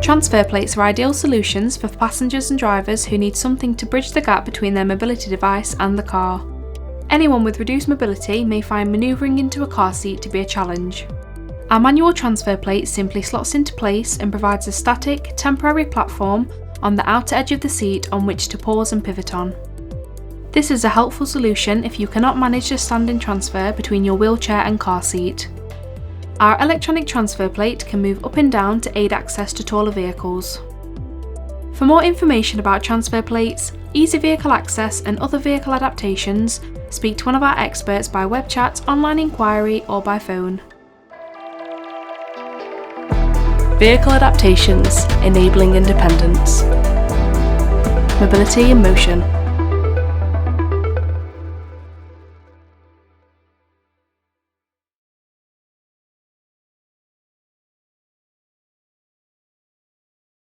Transfer plates are ideal solutions for passengers and drivers who need something to bridge the gap between their mobility device and the car. Anyone with reduced mobility may find manoeuvring into a car seat to be a challenge. Our manual transfer plate simply slots into place and provides a static, temporary platform on the outer edge of the seat on which to pause and pivot on. This is a helpful solution if you cannot manage a standing transfer between your wheelchair and car seat. Our electronic transfer plate can move up and down to aid access to taller vehicles. For more information about transfer plates, easy vehicle access and other vehicle adaptations, speak to one of our experts by web chat, online inquiry or by phone. Vehicle Adaptations, enabling independence. Mobility in motion.